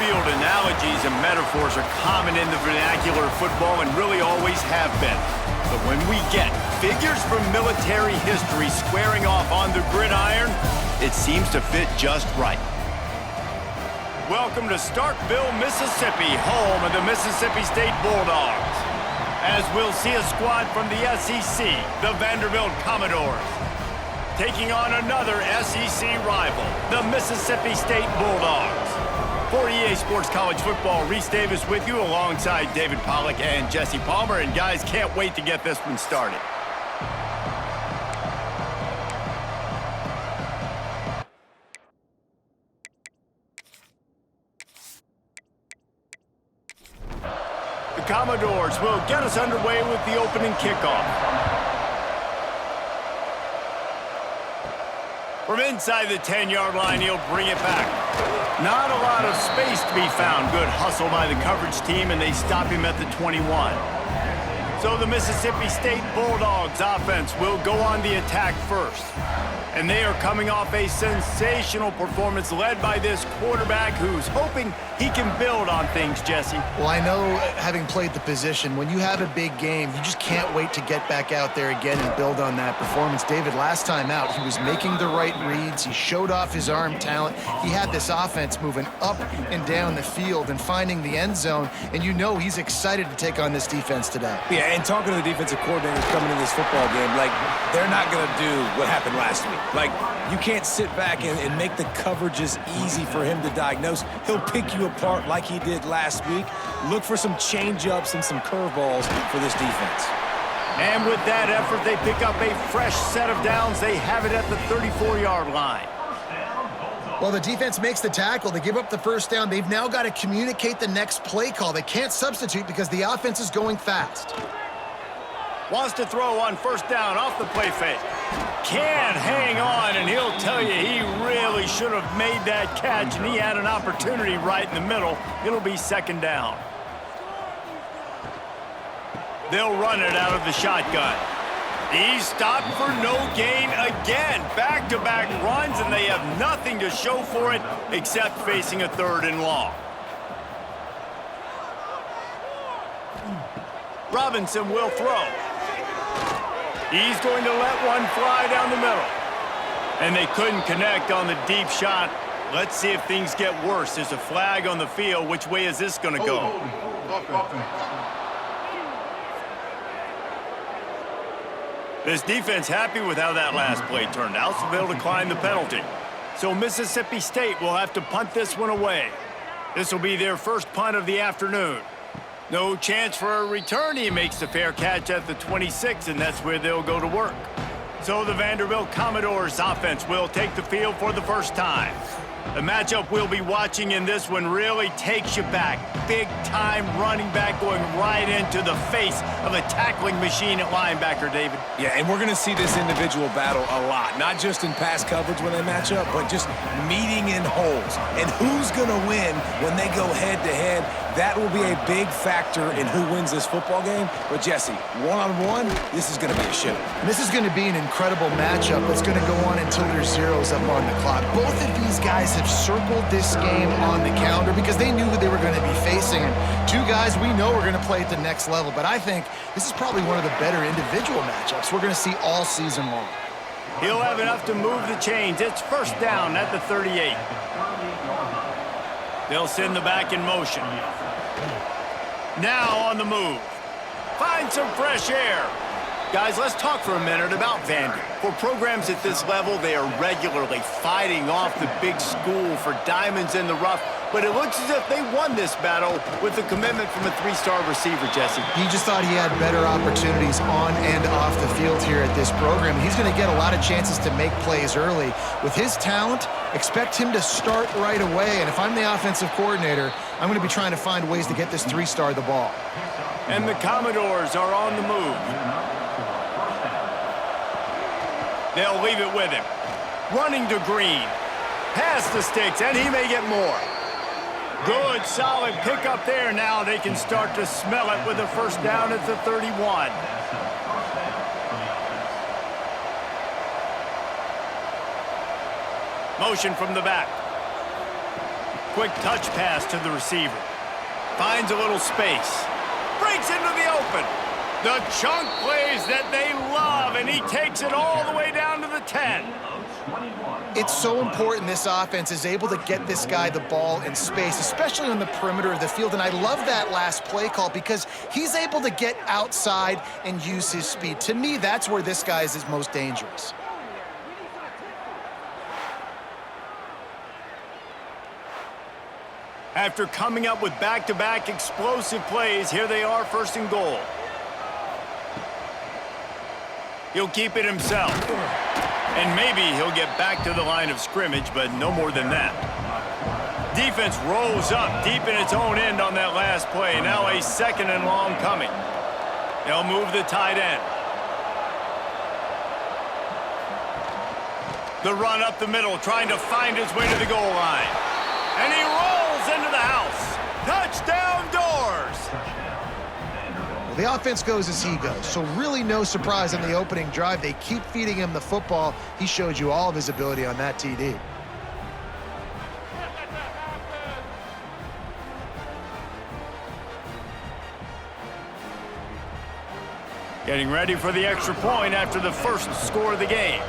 On-field analogies and metaphors are common in the vernacular of football and really always have been. But when we get figures from military history squaring off on the gridiron, it seems to fit just right. Welcome to Starkville, Mississippi, home of the Mississippi State Bulldogs. As we'll see a squad from the SEC, the Vanderbilt Commodores, taking on another SEC rival, the Mississippi State Bulldogs. For EA Sports College Football, Reese Davis with you alongside David Pollack and Jesse Palmer. And guys, can't wait to get this one started. The Commodores will get us underway with the opening kickoff. From inside the 10-yard line, he'll bring it back. Not a lot of space to be found. Good hustle by the coverage team, and they stop him at the 21. So the Mississippi State Bulldogs offense will go on the attack first. And they are coming off a sensational performance led by this quarterback who's hoping he can build on things, Jesse. Well, I know, having played the position, when you have a big game, you just can't wait to get back out there again and build on that performance. David, last time out, he was making the right reads. He showed off his arm talent. He had this offense moving up and down the field and finding the end zone. And you know he's excited to take on this defense today. Yeah, and talking to the defensive coordinators coming in this football game, like, they're not going to do what happened last week. Like, you can't sit back and make the coverages easy for him to diagnose. He'll pick you apart like he did last week. Look for some change-ups and some curveballs for this defense. And with that effort, they pick up a fresh set of downs. They have it at the 34-yard line. Well, the defense makes the tackle. They give up the first down. They've now got to communicate the next play call. They can't substitute because the offense is going fast. Wants to throw on first down off the play fake. Can't hang on, and he'll tell you he really should have made that catch, and he had an opportunity right in the middle. It'll be second down. They'll run it out of the shotgun. He's stopped for no gain again. Back-to-back runs, and they have nothing to show for it except facing a third and long. Robinson will throw. He's going to let one fly down the middle. And they couldn't connect on the deep shot. Let's see if things get worse. There's a flag on the field. Which way is this going to go? This defense happy with how that last play turned out, so they'll decline the penalty. So Mississippi State will have to punt this one away. This will be their first punt of the afternoon. No chance for a return. He makes the fair catch at the 26, and that's where they'll go to work. So the Vanderbilt Commodores offense will take the field for the first time. The matchup we'll be watching in this one really takes you back. Big-time running back going right into the face of a tackling machine at linebacker, David. Yeah, and we're going to see this individual battle a lot. Not just in pass coverage when they match up, but just meeting in holes. And who's going to win when they go head-to-head? That will be a big factor in who wins this football game. But, Jesse, one-on-one, this is going to be a show. This is going to be an incredible matchup that's going to go on until there's zeros up on the clock. Both of these guys have circled this game on the calendar because they knew who they were going to be facing. And two guys we know are going to play at the next level. But I think this is probably one of the better individual matchups we're going to see all season long. He'll have enough to move the chains. It's first down at the 38. They'll send the back in motion. Now on the move. Find some fresh air. Guys, let's talk for a minute about VAND. For programs at this level, they are regularly fighting off the big school for diamonds in the rough, but it looks as if they won this battle with the commitment from a three-star receiver, Jesse. He just thought he had better opportunities on and off the field here at this program. He's going to get a lot of chances to make plays early. With his talent, expect him to start right away, and if I'm the offensive coordinator, I'm going to be trying to find ways to get this three-star the ball. And the Commodores are on the move. They'll leave it with him. Running to Green. Past the sticks, and he may get more. Good, solid pickup there. Now they can start to smell it with a first down at the 31. Motion from the back. quick touch pass to the receiver. Finds a little space. Breaks into the open. The chunk plays that they love, and he takes it all the way down to the 10. It's so important this offense is able to get this guy the ball in space, especially on the perimeter of the field. And I love that last play call because he's able to get outside and use his speed. To me, that's where this guy is most dangerous. After coming up with back-to-back explosive plays, here they are, 1st and goal. He'll keep it himself. And maybe he'll get back to the line of scrimmage, but no more than that. Defense rolls up deep in its own end on that last play. Now a 2nd and long coming. They'll move the tight end. The run up the middle, trying to find his way to the goal line. And he rolls into the house. Touchdown, Doors! Well, the offense goes as he goes, so really no surprise on the opening drive. They keep feeding him the football. He showed you all of his ability on that TD. Getting ready for the extra point after the first score of the game.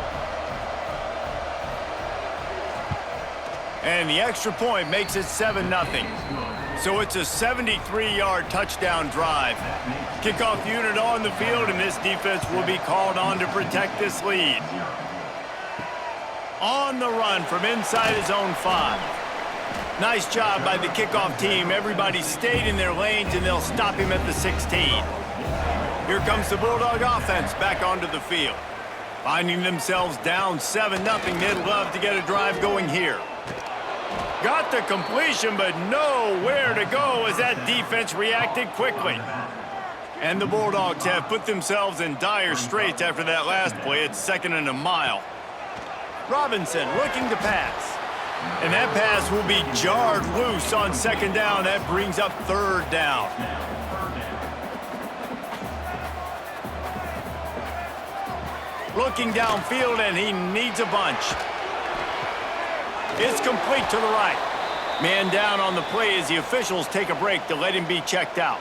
And the extra point makes it 7-0. So it's a 73-yard touchdown drive. Kickoff unit on the field, and this defense will be called on to protect this lead. On the run from inside his own 5. Nice job by the kickoff team. Everybody stayed in their lanes, and they'll stop him at the 16. Here comes the Bulldog offense back onto the field. Finding themselves down 7-0, they'd love to get a drive going here. Got the completion, but nowhere to go as that defense reacted quickly. And the Bulldogs have put themselves in dire straits after that last play. It's 2nd and a mile. Robinson looking to pass. And that pass will be jarred loose on 2nd down. That brings up 3rd down. Looking downfield, and he needs a bunch. It's complete to the right. Man down on the play as the officials take a break to let him be checked out.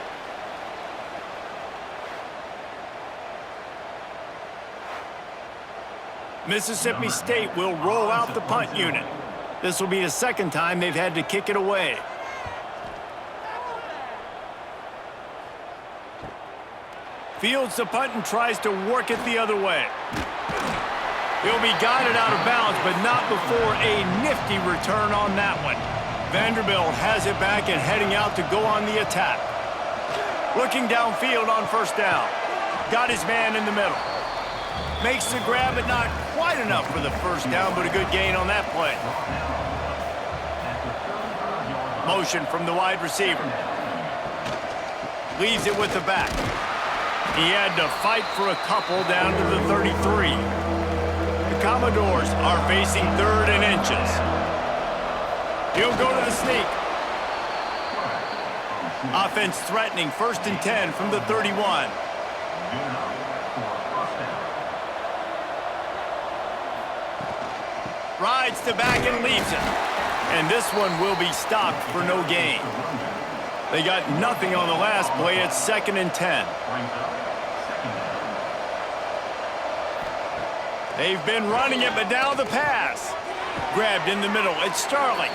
Mississippi State will roll out the punt unit. This will be the 2nd time they've had to kick it away. Fields the punt and tries to work it the other way. He'll be guided out of bounds, but not before a nifty return on that one. Vanderbilt has it back and heading out to go on the attack. Looking downfield on 1st down. Got his man in the middle. Makes the grab, but not quite enough for the 1st down, but a good gain on that play. Motion from the wide receiver. Leaves it with the back. He had to fight for a couple down to the 33. The Commodores are facing 3rd and inches. He'll go to the sneak. Offense threatening 1st and 10 from the 31. Rides to back and leaves it. And this one will be stopped for no gain. They got nothing on the last play. It's 2nd and 10. They've been running it, but now the pass. Grabbed in the middle. It's Starling.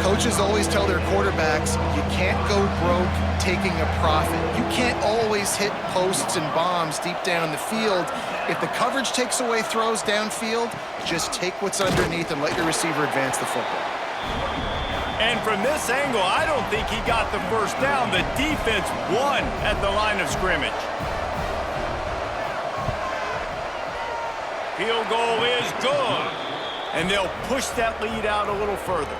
Coaches always tell their quarterbacks, you can't go broke taking a profit. You can't always hit posts and bombs deep down in the field. If the coverage takes away throws downfield, just take what's underneath and let your receiver advance the football. And from this angle, I don't think he got the 1st down. The defense won at the line of scrimmage. Field goal is good. And they'll push that lead out a little further.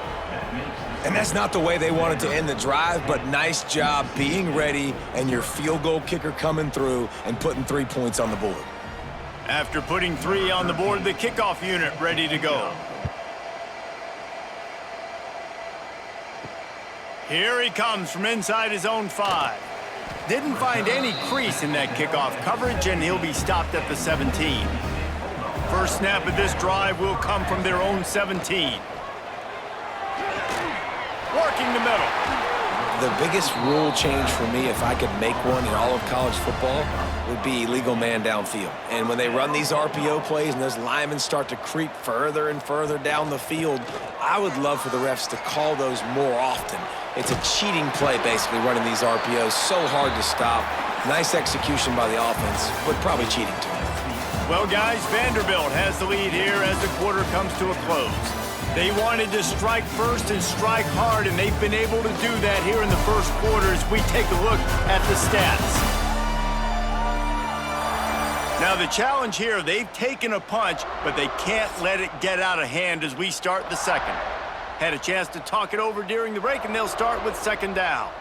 And that's not the way they wanted to end the drive, but nice job being ready and your field goal kicker coming through and putting 3 points on the board. After putting 3 on the board, the kickoff unit ready to go. Here he comes from inside his own 5. Didn't find any crease in that kickoff coverage, and he'll be stopped at the 17. First snap of this drive will come from their own 17. working the middle. The biggest rule change for me, if I could make one in all of college football, would be illegal man downfield. And when they run these RPO plays and those linemen start to creep further and further down the field, I would love for the refs to call those more often. It's a cheating play, basically, running these RPOs. So hard to stop. Nice execution by the offense, but probably cheating too. Well, guys, Vanderbilt has the lead here as the quarter comes to a close. They wanted to strike first and strike hard, and they've been able to do that here in the first quarter as we take a look at the stats. Now, the challenge here, they've taken a punch, but they can't let it get out of hand as we start the second. Had a chance to talk it over during the break, and they'll start with second down.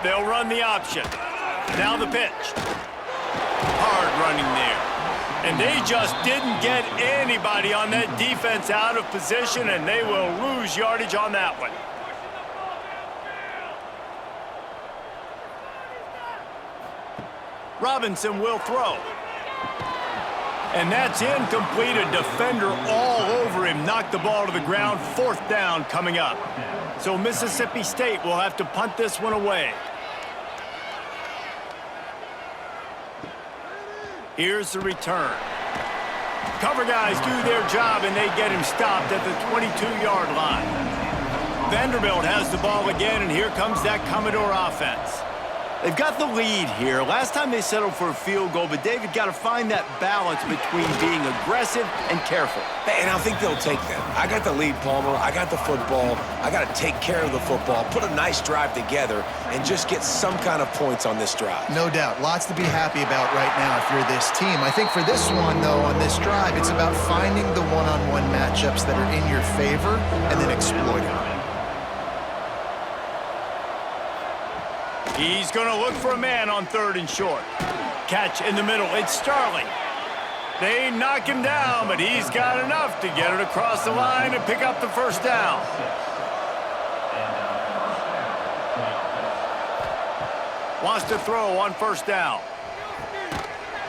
They'll run the option. Now the pitch. Hard running there. And they just didn't get anybody on that defense out of position, and they will lose yardage on that one. Robinson will throw. And that's incomplete. A defender all over him. Knocked the ball to the ground. Fourth down coming up. So Mississippi State will have to punt this one away. Here's the return. Cover guys do their job, and they get him stopped at the 22-yard line. Vanderbilt has the ball again, and here comes that Commodore offense. They've got the lead here. Last time they settled for a field goal, but David got to find that balance between being aggressive and careful. And I think they'll take that. I got the lead, Palmer. I got the football. I got to take care of the football, put a nice drive together, and just get some kind of points on this drive. No doubt. Lots to be happy about right now if you're this team. I think for this one, though, on this drive, it's about finding the one-on-one matchups that are in your favor and then exploiting them. He's going to look for a man on third and short. Catch in the middle. It's Starling. They knock him down, but he's got enough to get it across the line and pick up the first down. Wants to throw on first down.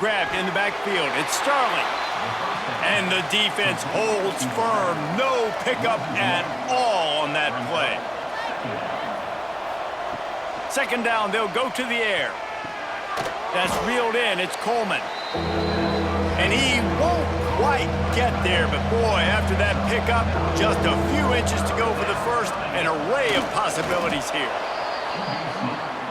Grabbed in the backfield. It's Starling. And the defense holds firm. No pickup at all on that play. Second down, they'll go to the air. That's reeled in. It's Coleman. And he won't quite get there, but boy, after that pickup, just a few inches to go for the first. An array of possibilities here.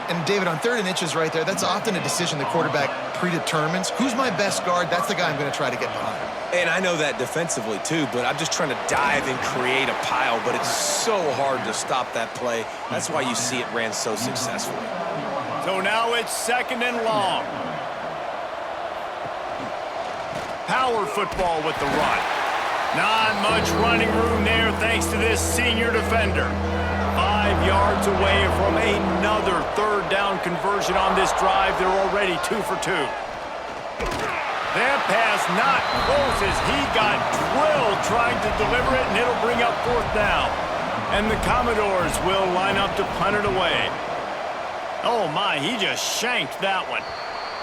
And David, on third and inches right there, that's often a decision the quarterback predetermines. Who's my best guard? That's the guy I'm going to try to get behind. And I know that defensively, too, but I'm just trying to dive and create a pile, but it's so hard to stop that play. That's why you see it ran so successfully. So now it's second and long. Power football with the run. Not much running room there thanks to this senior defender. 5 yards away from another third down conversion on this drive. They're already 2 for 2. That pass not close as he got drilled trying to deliver it, and it'll bring up fourth down. And the Commodores will line up to punt it away. Oh my, he just shanked that one.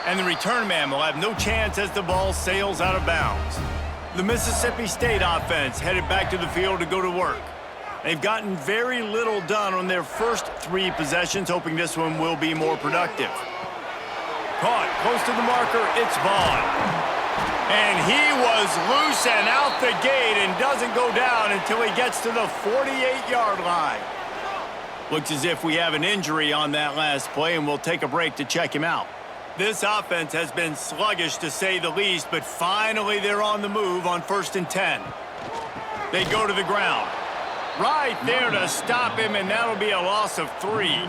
And the return man will have no chance as the ball sails out of bounds. The Mississippi State offense headed back to the field to go to work. They've gotten very little done on their first 3 possessions, hoping this one will be more productive. Caught close to the marker, it's Vaughn. And he was loose and out the gate and doesn't go down until he gets to the 48-yard line. Looks as if we have an injury on that last play, and we'll take a break to check him out. This offense has been sluggish to say the least, but finally they're on the move on 1st and 10. They go to the ground. Right there to stop him, and that'll be a loss of 3.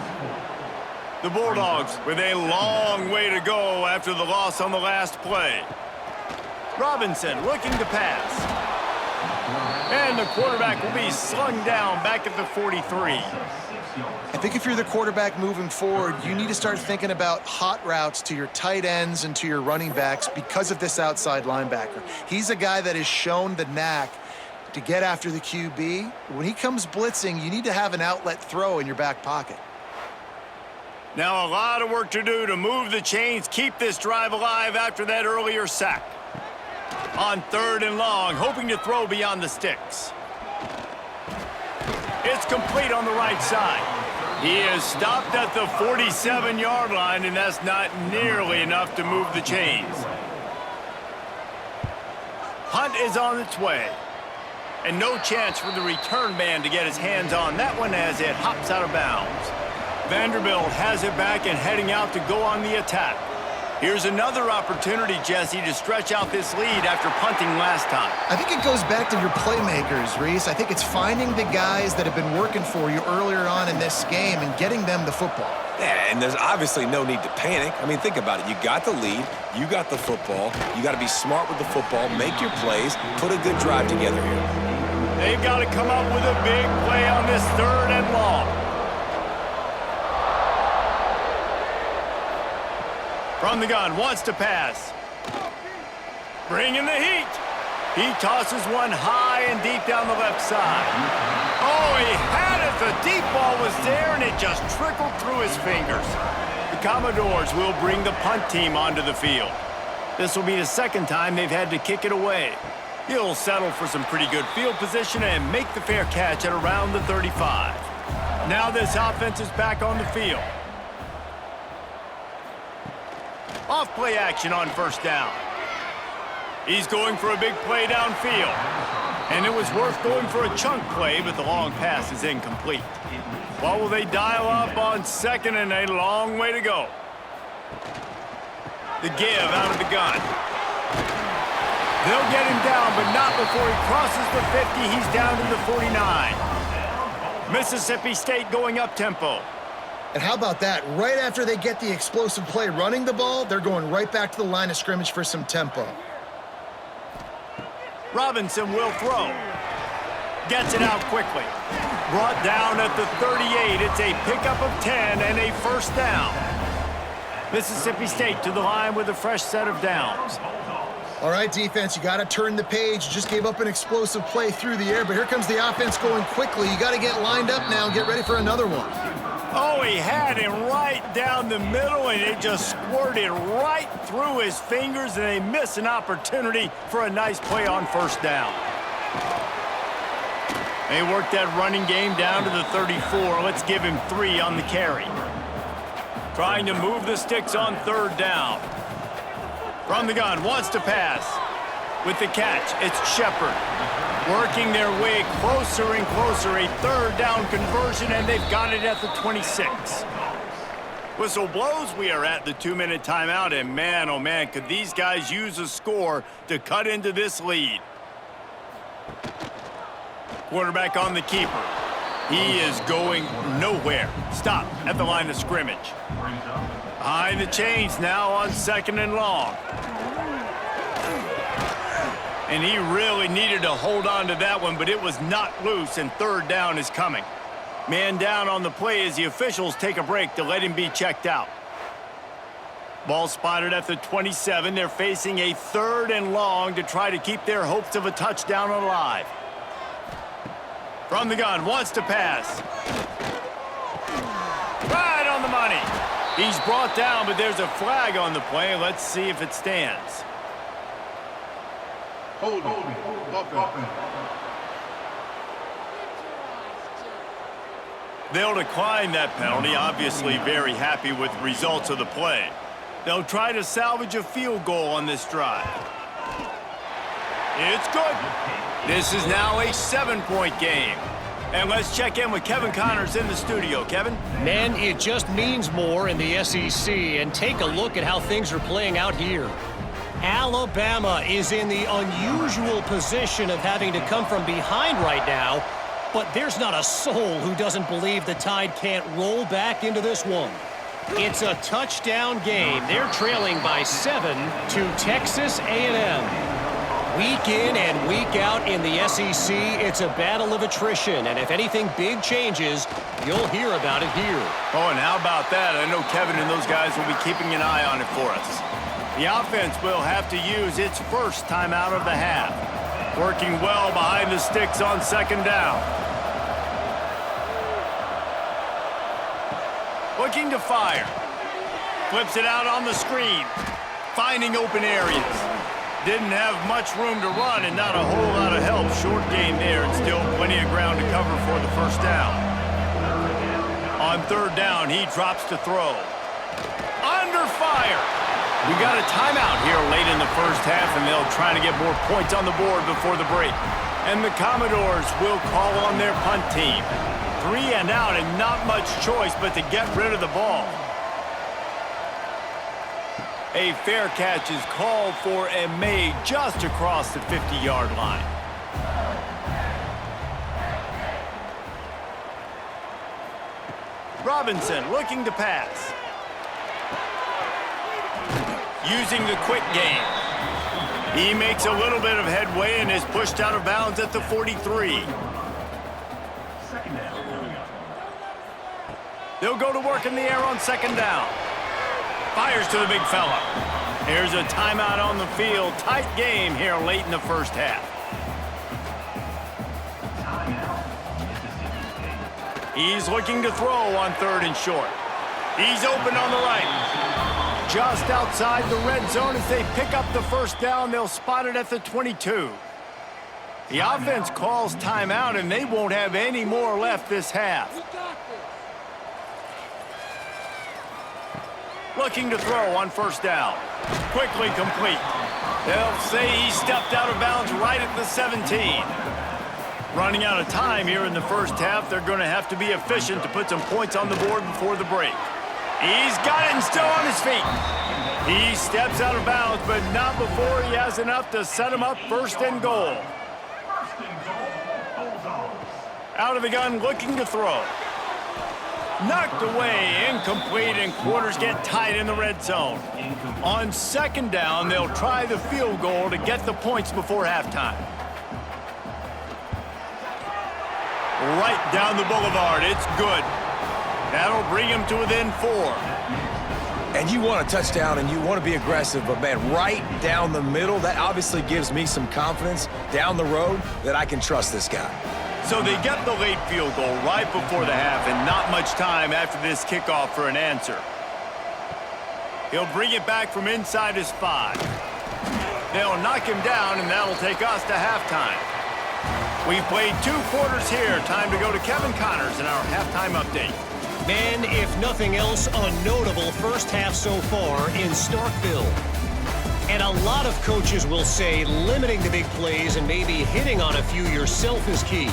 The Bulldogs with a long way to go after the loss on the last play. Robinson looking to pass. And the quarterback will be slung down back at the 43. I think if you're the quarterback moving forward, you need to start thinking about hot routes to your tight ends and to your running backs because of this outside linebacker. He's a guy that has shown the knack to get after the QB. When he comes blitzing, you need to have an outlet throw in your back pocket. Now a lot of work to do to move the chains, keep this drive alive after that earlier sack. On 3rd and long, hoping to throw beyond the sticks. It's complete on the right side. He is stopped at the 47-yard line, and that's not nearly enough to move the chains. Punt is on its way. And no chance for the return man to get his hands on that one as it hops out of bounds. Vanderbilt has it back and heading out to go on the attack. Here's another opportunity, Jesse, to stretch out this lead after punting last time. I think it goes back to your playmakers, Reese. I think it's finding the guys that have been working for you earlier on in this game and getting them the football. Yeah, and there's obviously no need to panic. I mean, think about it. You got the lead. You got the football. You got to be smart with the football, make your plays, put a good drive together here. They've got to come up with a big play on this 3rd and long. From the gun, wants to pass. Bringing the heat. He tosses one high and deep down the left side. Oh, he had it. The deep ball was there, and it just trickled through his fingers. The Commodores will bring the punt team onto the field. This will be the 2nd time they've had to kick it away. He'll settle for some pretty good field position and make the fair catch at around the 35. Now this offense is back on the field. Off-play action on 1st down. He's going for a big play downfield. And it was worth going for a chunk play, but the long pass is incomplete. What will they dial up on 2nd and a long way to go? The give out of the gun. They'll get him down, but not before he crosses the 50. He's down to the 49. Mississippi State going up-tempo. And how about that? Right after they get the explosive play running the ball, they're going right back to the line of scrimmage for some tempo. Robinson will throw. Gets it out quickly. Brought down at the 38. It's a pickup of 10 and a 1st down. Mississippi State to the line with a fresh set of downs. All right, defense, you got to turn the page. You just gave up an explosive play through the air, but here comes the offense going quickly. You got to get lined up now and get ready for another one. Oh, he had him right down the middle, and it just squirted right through his fingers, and they miss an opportunity for a nice play on 1st down. They work that running game down to the 34. Let's give him 3 on the carry. Trying to move the sticks on 3rd down. From the gun, wants to pass. With the catch, it's Shepard. Working their way closer and closer. A 3rd down conversion, and they've got it at the 26. Whistle blows. We are at the 2-minute timeout, and man, oh man, could these guys use a score to cut into this lead. Quarterback on the keeper. He is going nowhere. Stop at the line of scrimmage. Behind the chains now on 2nd and long. And he really needed to hold on to that one, but it was not loose, and 3rd down is coming. Man down on the play as the officials take a break to let him be checked out. Ball spotted at the 27. They're facing a 3rd and long to try to keep their hopes of a touchdown alive. From the gun, wants to pass. Right on the money. He's brought down, but there's a flag on the play. Let's see if it stands. Hold it. They'll decline that penalty, obviously very happy with the results of the play. They'll try to salvage a field goal on this drive. It's good. This is now a 7-point game. And let's check in with Kevin Connors in the studio. Kevin? Man, it just means more in the SEC, and take a look at how things are playing out here. Alabama is in the unusual position of having to come from behind right now, but there's not a soul who doesn't believe the Tide can't roll back into this one. It's a touchdown game. They're trailing by 7 to Texas A&M. Week in and week out in the SEC, it's a battle of attrition, and if anything big changes, you'll hear about it here. Oh, and how about that? I know Kevin and those guys will be keeping an eye on it for us. The offense will have to use its first timeout of the half. Working well behind the sticks on 2nd down. Looking to fire. Flips it out on the screen. Finding open areas. Didn't have much room to run and not a whole lot of help. Short game there and still plenty of ground to cover for the first down. On third down, he drops to throw. Under fire. We got a timeout here late in the first half, and they'll try to get more points on the board before the break. And the Commodores will call on their punt team. 3 and out and not much choice but to get rid of the ball. A fair catch is called for and made just across the 50-yard line. Robinson looking to pass. Using the quick game. He makes a little bit of headway and is pushed out of bounds at the 43. They'll go to work in the air on second down. Fires to the big fella. Here's a timeout on the field. Tight game here late in the first half. He's looking to throw on third and short. He's open on the right. Just outside the red zone as they pick up the first down. They'll spot it at the 22. The offense calls timeout, and they won't have any more left this half. Looking to throw on first down. Quickly complete. They'll say he stepped out of bounds right at the 17. Running out of time here in the first half. They're going to have to be efficient to put some points on the board before the break. He's got it and still on his feet. He steps out of bounds, but not before he has enough to set him up first and goal. Out of the gun, looking to throw. Knocked away, incomplete, and quarters get tight in the red zone. On second down, they'll try the field goal to get the points before halftime. Right down the boulevard, it's good. That'll bring him to within 4. And you want a touchdown and you want to be aggressive, but man, right down the middle, that obviously gives me some confidence down the road that I can trust this guy. So they get the late field goal right before the half and not much time after this kickoff for an answer. He'll bring it back from inside his 5. They'll knock him down, and that'll take us to halftime. We've played 2 quarters here. Time to go to Kevin Connors in our halftime update. Man, if nothing else, a notable first half so far in Starkville. And a lot of coaches will say limiting the big plays and maybe hitting on a few yourself is key.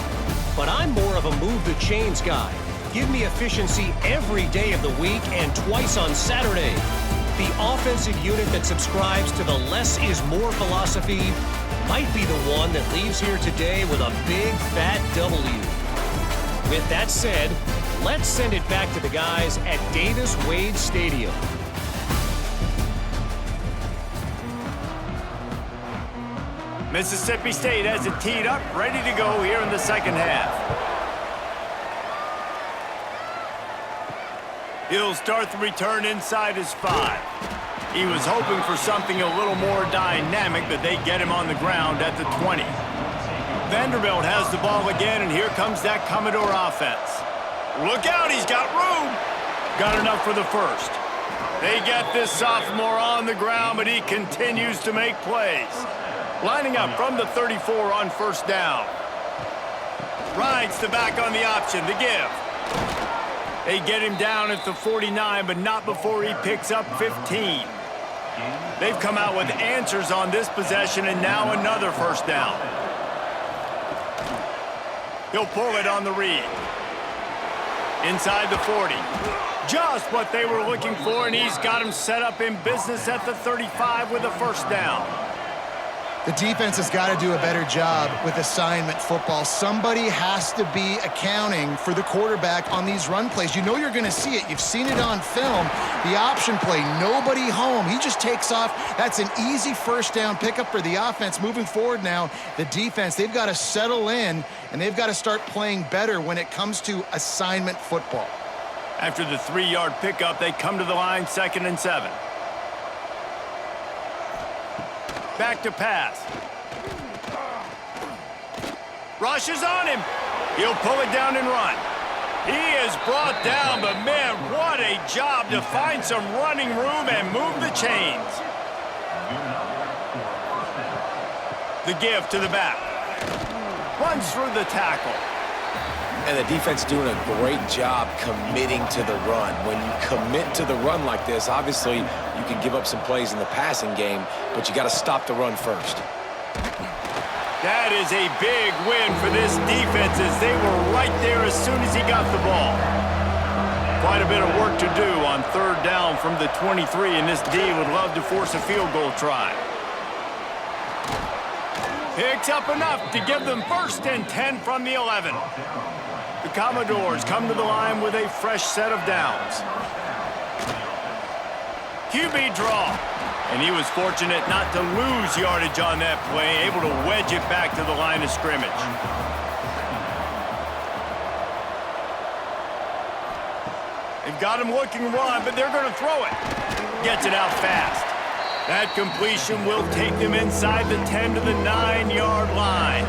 But I'm more of a move the chains guy. Give me efficiency every day of the week and twice on Saturday. The offensive unit that subscribes to the less is more philosophy might be the one that leaves here today with a big fat W. With that said, let's send it back to the guys at Davis-Wade Stadium. Mississippi State has it teed up, ready to go here in the second half. He'll start the return inside his 5. He was hoping for something a little more dynamic, but they get him on the ground at the 20. Vanderbilt has the ball again, and here comes that Commodore offense. Look out, he's got room. Got enough for the first. They get this sophomore on the ground, but he continues to make plays. Lining up from the 34 on first down. Rides the back on the option, the give. They get him down at the 49, but not before he picks up 15. They've come out with answers on this possession, and now another first down. He'll pull it on the read. Inside the 40. Just what they were looking for, and he's got him set up in business at the 35 with a first down. The defense has got to do a better job with assignment football. Somebody has to be accounting for the quarterback on these run plays. You know you're going to see it. You've seen it on film. The option play, nobody home. He just takes off. That's an easy first down pickup for the offense. Moving forward now, the defense, they've got to settle in, and they've got to start playing better when it comes to assignment football. After the 3-yard pickup, they come to the line, 2nd and 7. Back to pass. Rush is on him. He'll pull it down and run. He is brought down, but man, what a job to find some running room and move the chains. The give to the back. Runs through the tackle. And the defense doing a great job committing to the run. When you commit to the run like this, obviously you can give up some plays in the passing game, but you got to stop the run first. That is a big win for this defense as they were right there as soon as he got the ball. Quite a bit of work to do on third down from the 23, and this D would love to force a field goal try. Picks up enough to give them 1st and 10 from the 11. The Commodores come to the line with a fresh set of downs. QB draw. And he was fortunate not to lose yardage on that play, able to wedge it back to the line of scrimmage. They've got him looking run, but they're going to throw it. Gets it out fast. That completion will take them inside the 10 to the 9-yard line.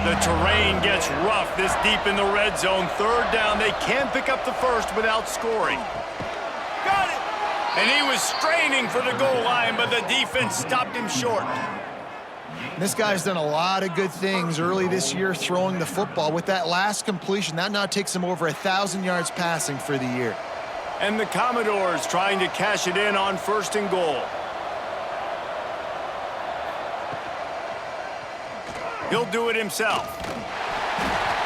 The terrain gets rough this deep in the red zone. Third down, they can pick up the first without scoring. Got it! And he was straining for the goal line, but the defense stopped him short. This guy's done a lot of good things early this year throwing the football. With that last completion, that now takes him over 1,000 yards passing for the year. And the Commodores trying to cash it in on 1st and goal. He'll do it himself.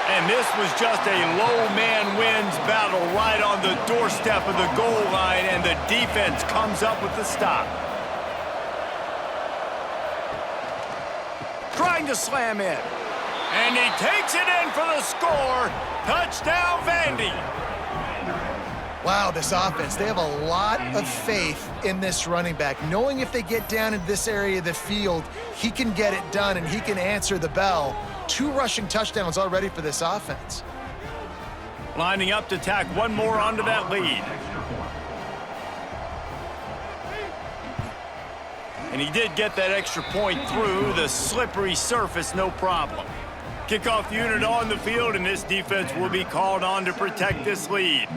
And this was just a low man wins battle right on the doorstep of the goal line, and the defense comes up with the stop. Trying to slam in. And he takes it in for the score. Touchdown, Vandy. Wow, this offense, they have a lot of faith in this running back, knowing if they get down into this area of the field, he can get it done and he can answer the bell. 2 rushing touchdowns already for this offense. Lining up to tack one more onto that lead. And he did get that extra point through the slippery surface, no problem. Kickoff unit on the field, and this defense will be called on to protect this lead.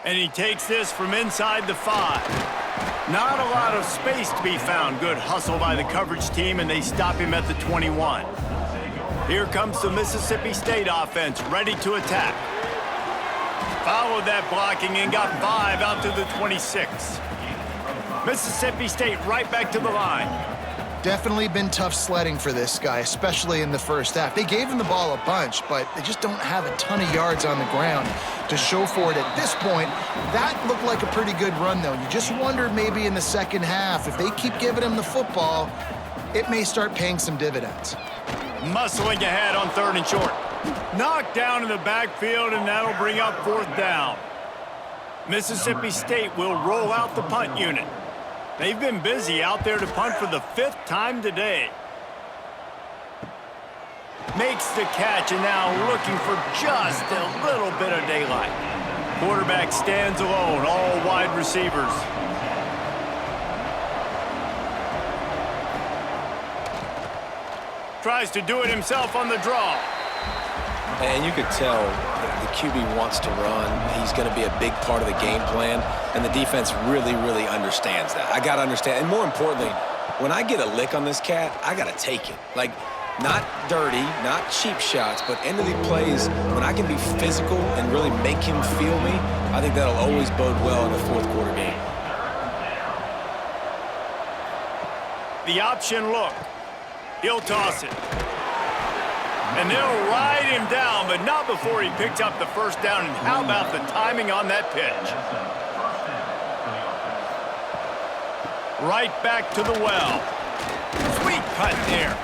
And he takes this from inside the 5. Not a lot of space to be found. Good hustle by the coverage team, and they stop him at the 21. Here comes the Mississippi State offense, ready to attack. Followed that blocking and got 5 out to the 26. Mississippi State right back to the line. Definitely been tough sledding for this guy, especially in the first half. They gave him the ball a bunch, but they just don't have a ton of yards on the ground to show for it at this point. That looked like a pretty good run, though. You just wonder maybe in the second half, if they keep giving him the football, it may start paying some dividends. Muscling ahead on 3rd and short. Knocked down in the backfield, and that'll bring up 4th down. Mississippi State will roll out the punt unit. They've been busy out there to punt for the 5th time today. Makes the catch, and now looking for just a little bit of daylight. Quarterback stands alone, all wide receivers. Tries to do it himself on the draw. And you could tell the QB wants to run. He's going to be a big part of the game plan, and the defense really, really understands that. I got to understand, and more importantly, when I get a lick on this cat, I got to take it. Like, not dirty, not cheap shots, but end of the plays, when I can be physical and really make him feel me, I think that'll always bode well in a 4th quarter game. The option look. He'll toss it. And they'll ride him down, but not before he picks up the 1st down. And how about the timing on that pitch? Right back to the well. Sweet cut there.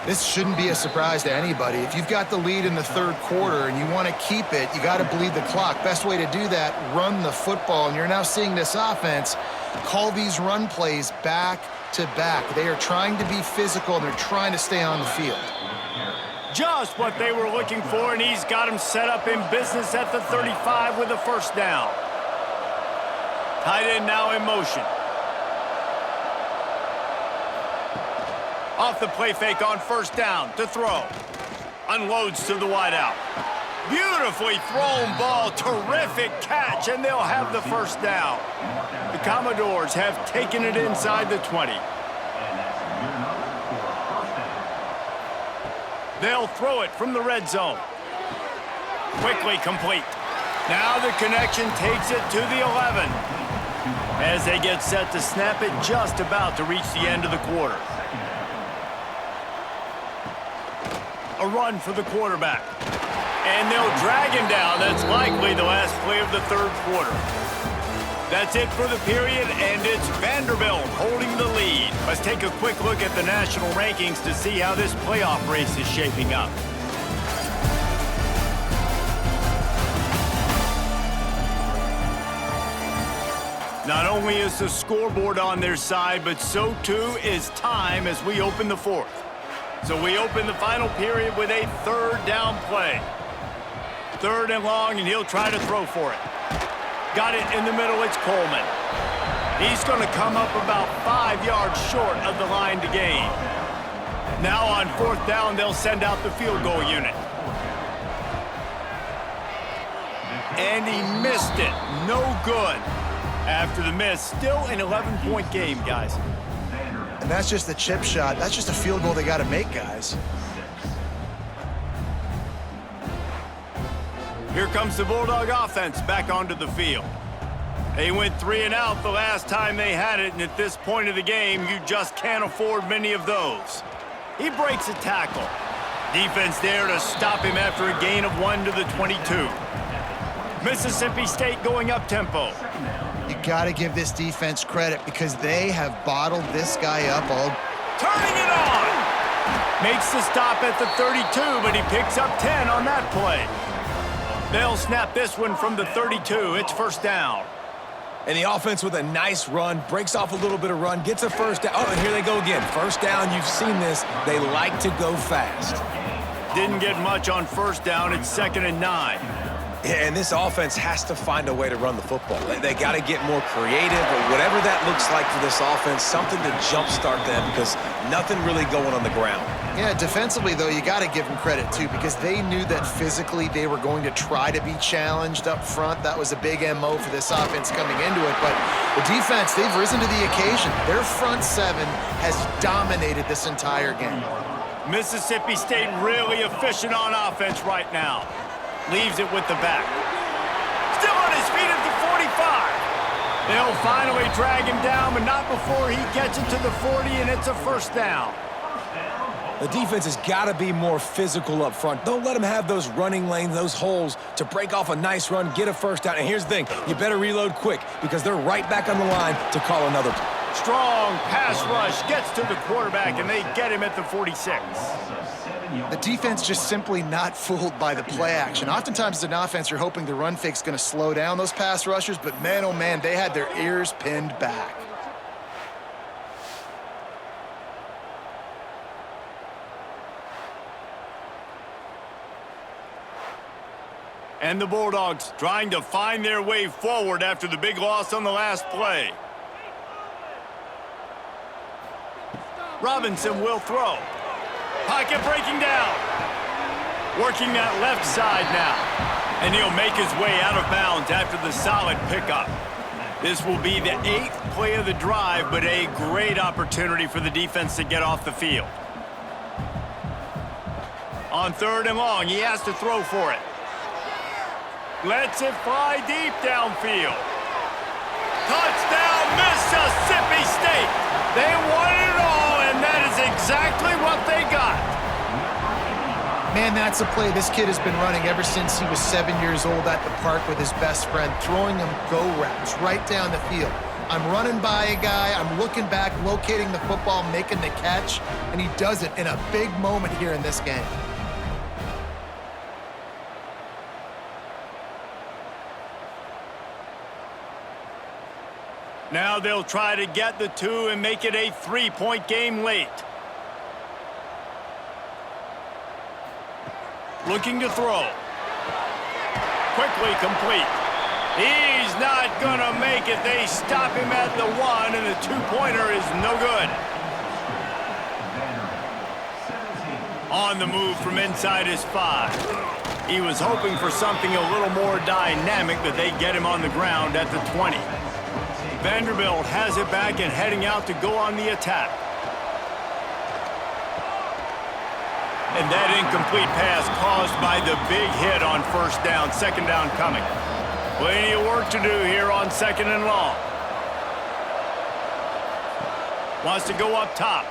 This shouldn't be a surprise to anybody. If you've got the lead in the 3rd quarter and you want to keep it, you got to bleed the clock. Best way to do that, run the football. And you're now seeing this offense call these run plays back to back. They are trying to be physical, and they're trying to stay on the field. Just what they were looking for, and he's got him set up in business at the 35 with a 1st down. Tight end now in motion. Off the play fake on 1st down to throw. Unloads to the wideout. Beautifully thrown ball, terrific catch, and they'll have the first down. The Commodores have taken it inside the 20. They'll throw it from the red zone. Quickly complete. Now the connection takes it to the 11. As they get set to snap it, just about to reach the end of the quarter. A run for the quarterback. And they'll drag him down. That's likely the last play of the third quarter. That's it for the period, and it's Vanderbilt holding the lead. Let's take a quick look at the national rankings to see how this playoff race is shaping up. Not only is the scoreboard on their side, but so too is time as we open the fourth. So we open the final period with a third down play. Third and long, and he'll try to throw for it. Got it in the middle, it's Coleman. He's going to come up about 5 yards short of the line to gain. Now on fourth down, they'll send out the field goal unit. And he missed it. No good. After the miss, still an 11-point game, guys. And that's just the chip shot. That's just a field goal they got to make, guys. Here comes the Bulldog offense back onto the field. They went 3 and out the last time they had it, and at this point of the game, you just can't afford many of those. He breaks a tackle. Defense there to stop him after a gain of 1 to the 22. Mississippi State going up-tempo. You got to give this defense credit because they have bottled this guy up all. Turning it on! Makes the stop at the 32, but he picks up 10 on that play. They'll snap this one from the 32. It's first down. And the offense with a nice run, breaks off a little bit of run, gets a first down. Oh, and here they go again. First down, you've seen this. They like to go fast. Didn't get much on first down. It's 2nd and 9. Yeah, and this offense has to find a way to run the football. They got to get more creative, or whatever that looks like for this offense, something to jumpstart them because nothing really going on the ground. Yeah, defensively, though, you got to give them credit, too, because they knew that physically they were going to try to be challenged up front. That was a big MO for this offense coming into it. But the defense, they've risen to the occasion. Their front seven has dominated this entire game. Mississippi State really efficient on offense right now. Leaves it with the back. Still on his feet at the 45. They'll finally drag him down, but not before he gets it to the 40, and it's a first down. The defense has got to be more physical up front. Don't let them have those running lanes, those holes to break off a nice run, get a first down. And here's the thing, you better reload quick because they're right back on the line to call another. Strong pass rush gets to the quarterback, and they get him at the 46. The defense just simply not fooled by the play action. Oftentimes as an offense, you're hoping the run fake's going to slow down those pass rushers, but man, oh man, they had their ears pinned back. And the Bulldogs trying to find their way forward after the big loss on the last play. Robinson will throw. Pocket breaking down. Working that left side now. And he'll make his way out of bounds after the solid pickup. This will be the 8th play of the drive, but a great opportunity for the defense to get off the field. On 3rd and long, he has to throw for it. Lets it fly deep downfield. Touchdown, Mississippi State. They won it all, and that is exactly what they got. Man, that's a play this kid has been running ever since he was 7 years old at the park with his best friend, throwing him go routes right down the field. I'm running by a guy, I'm looking back, locating the football, making the catch, and he does it in a big moment here in this game. Now they'll try to get the 2 and make it a 3-point game late. Looking to throw. Quickly complete. He's not going to make it. They stop him at the 1, and the 2-pointer is no good. On the move from inside his 5. He was hoping for something a little more dynamic, but they get him on the ground at the 20. Vanderbilt has it back and heading out to go on the attack. And that incomplete pass caused by the big hit on first down. Second down coming. Plenty of work to do here on second and long. Wants to go up top.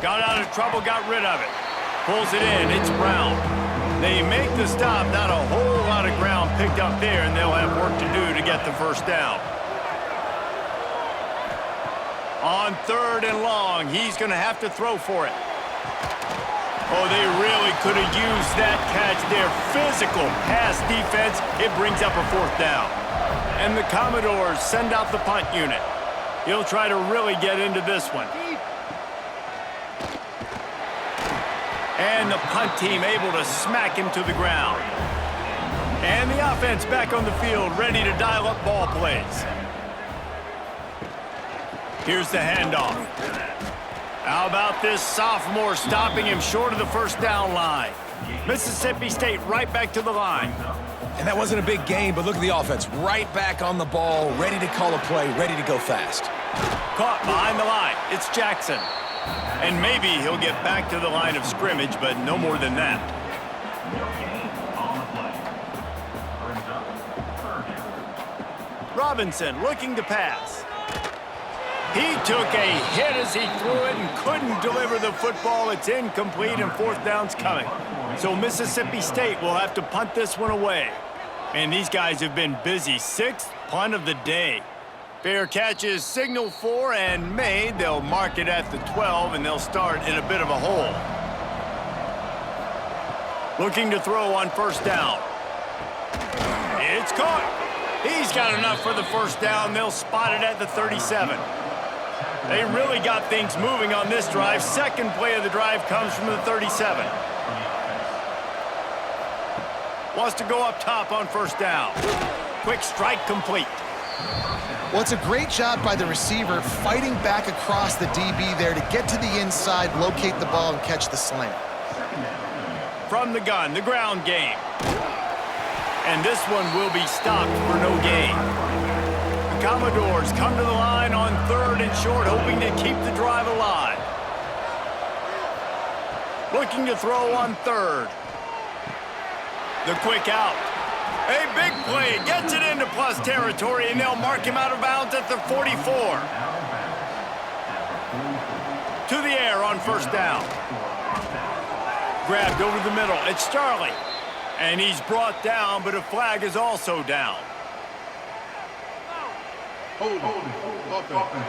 Got out of trouble, got rid of it. Pulls it in, it's Brown. They make the stop, not a whole lot of ground picked up there, and they'll have work to do to get the first down. On third and long, he's going to have to throw for it. Oh, they really could have used that catch there. Physical pass defense. It brings up a fourth down. And the Commodores send out the punt unit. He'll try to really get into this one. And the punt team able to smack him to the ground. And the offense back on the field, ready to dial up ball plays. Here's the handoff. How about this sophomore stopping him short of the first down line? Mississippi State right back to the line. And that wasn't a big gain, but look at the offense. Right back on the ball, ready to call a play, ready to go fast. Caught behind the line. It's Jackson. And maybe he'll get back to the line of scrimmage, but no more than that. Robinson looking to pass. He took a hit as he threw it and couldn't deliver the football. It's incomplete and fourth down's coming. So Mississippi State will have to punt this one away. And these guys have been busy. Sixth punt of the day. Fair catch is signaled for and made. They'll mark it at the 12, and they'll start in a bit of a hole. Looking to throw on first down. It's caught. He's got enough for the first down. They'll spot it at the 37. They really got things moving on this drive. Second play of the drive comes from the 37. Wants to go up top on first down. Quick strike complete. Well, it's a great job by the receiver fighting back across the DB there to get to the inside, locate the ball, and catch the slant. From the gun, the ground game. And this one will be stopped for no gain. The Commodores come to the line on third and short, hoping to keep the drive alive. Looking to throw on third. The quick out. A big play, gets it into plus territory, and they'll mark him out of bounds at the 44. To the air on first down. Grabbed over the middle, it's Starley. And he's brought down, but a flag is also down. Hold offense.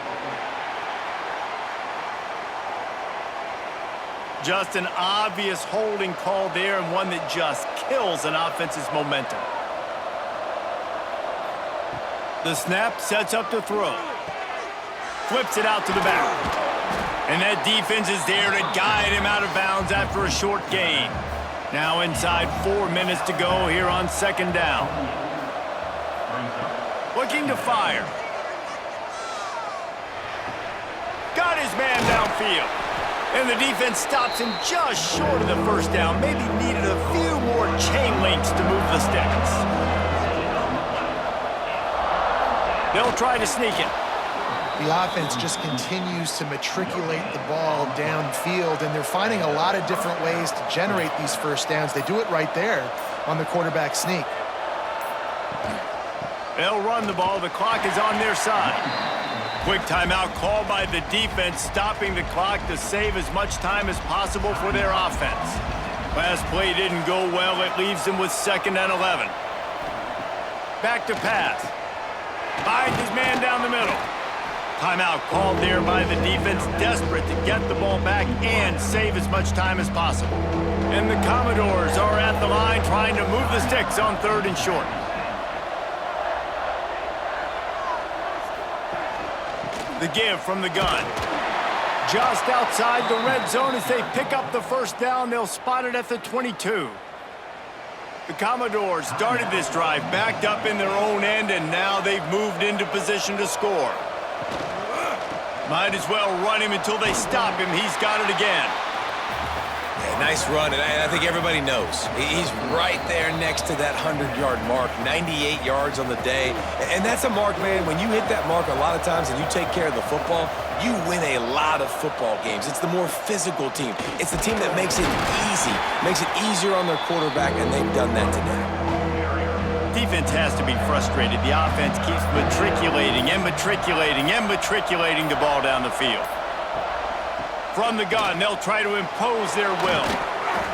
Just an obvious holding call there, and one that just kills an offense's momentum. The snap sets up to throw. Flips it out to the back. And that defense is there to guide him out of bounds after a short gain. Now inside 4 minutes to go here on second down. Looking to fire. Got his man downfield. And the defense stops him just short of the first down. Maybe needed a few more chain links to move the sticks. They'll try to sneak it. The offense just continues to matriculate the ball downfield, and they're finding a lot of different ways to generate these first downs. They do it right there on the quarterback sneak. They'll run the ball. The clock is on their side. Quick timeout called by the defense, stopping the clock to save as much time as possible for their offense. Last play didn't go well. It leaves them with 2nd and 11. Back to pass. Finds his man down the middle. Timeout called there by the defense, desperate to get the ball back and save as much time as possible. And the Commodores are at the line trying to move the sticks on third and short. The give from the gun. Just outside the red zone as they pick up the first down. They'll spot it at the 22. The Commodores started this drive backed up in their own end, and now they've moved into position to score. Might as well run him until they stop him. He's got it again. nice run, and I think everybody knows. He's right there next to that 100-yard mark, 98 yards on the day. And that's a mark, man, when you hit that mark a lot of times and you take care of the football, you win a lot of football games. It's the more physical team. It's the team that makes it easy, makes it easier on their quarterback, and they've done that today. Defense has to be frustrated. The offense keeps matriculating and matriculating and matriculating the ball down the field. From the gun, they'll try to impose their will.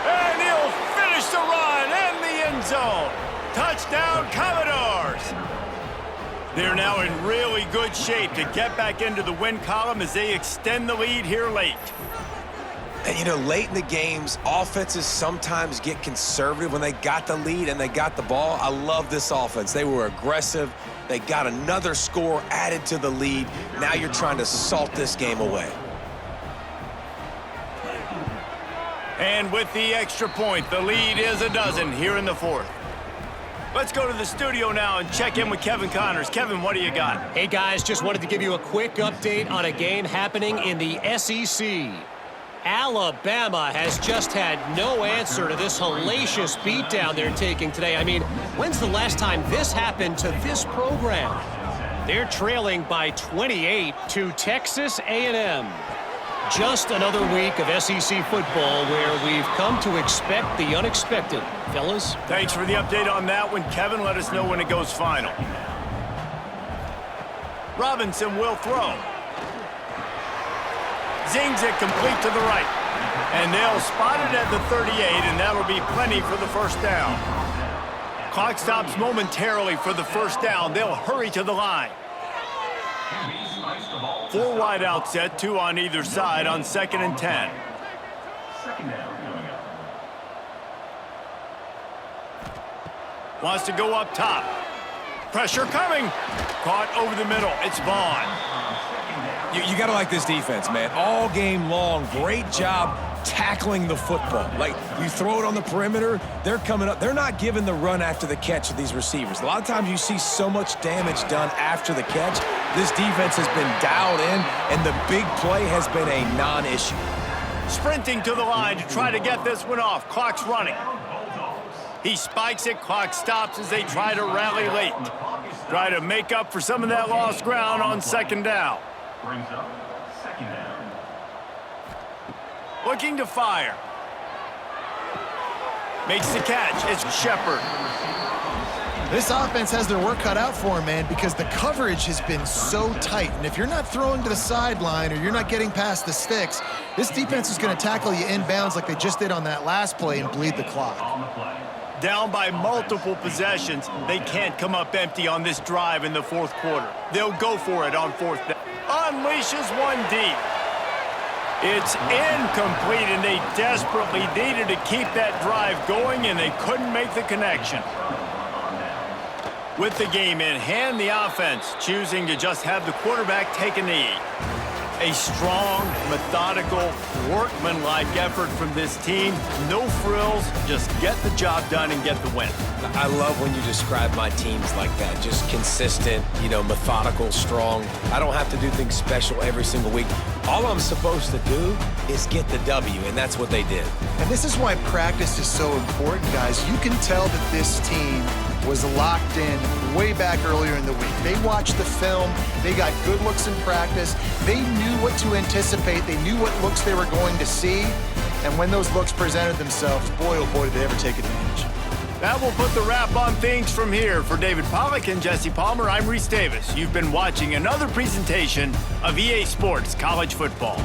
And he'll finish the run in the end zone. Touchdown, Commodores! They're now in really good shape to get back into the win column as they extend the lead here late. And, you know, late in the games, offenses sometimes get conservative when they got the lead and they got the ball. I love this offense. They were aggressive. They got another score added to the lead. Now you're trying to salt this game away. And with the extra point, the lead is a dozen here in the fourth. Let's go to the studio now and check in with Kevin Connors. Kevin, what do you got? Hey, guys, just wanted to give you a quick update on a game happening in the SEC. Alabama has just had no answer to this hellacious beatdown they're taking today. I mean, when's the last time this happened to this program? They're trailing by 28 to Texas A&M. Just another week of SEC football where we've come to expect the unexpected. Fellas? Thanks for the update on that one, Kevin. Let us know when it goes final. Robinson will throw. Zings it complete to the right. And they'll spot it at the 38, and that'll be plenty for the first down. Clock stops momentarily for the first down. They'll hurry to the line. 4 wide out set, 2 on either side on 2nd and 10. Wants to go up top. Pressure coming. Caught over the middle. It's Vaughn. You got to like this defense, man. All game long, great job tackling the football. Like, you throw it on the perimeter, they're coming up. They're not giving the run after the catch of these receivers. A lot of times you see so much damage done after the catch. This defense has been dialed in, and the big play has been a non-issue. Sprinting to the line to try to get this one off. Clock's running. He spikes it. Clock stops as they try to rally late. Try to make up for some of that lost ground on 2nd down. Brings up 2nd down. Looking to fire. Makes the catch. It's Shepard. This offense has their work cut out for them, man, because the coverage has been so tight. And if you're not throwing to the sideline or you're not getting past the sticks, this defense is going to tackle you inbounds like they just did on that last play and bleed the clock. Down by multiple possessions, they can't come up empty on this drive in the 4th quarter. They'll go for it on 4th down. Unleashes one deep. It's incomplete, and they desperately needed to keep that drive going, and they couldn't make the connection. With the game in hand, the offense choosing to just have the quarterback take a knee. A strong, methodical, workmanlike effort from this team. No frills, just get the job done and get the win. I love when you describe my teams like that. Just consistent, you know, methodical, strong. I don't have to do things special every single week. All I'm supposed to do is get the W, and that's what they did. And this is why practice is so important, guys. You can tell that this team was locked in way back earlier in the week. They watched the film. They got good looks in practice. They knew what to anticipate. They knew what looks they were going to see. And when those looks presented themselves, boy, oh boy, did they ever take advantage. That will put the wrap on things from here. For David Pollack and Jesse Palmer, I'm Reese Davis. You've been watching another presentation of EA Sports College Football.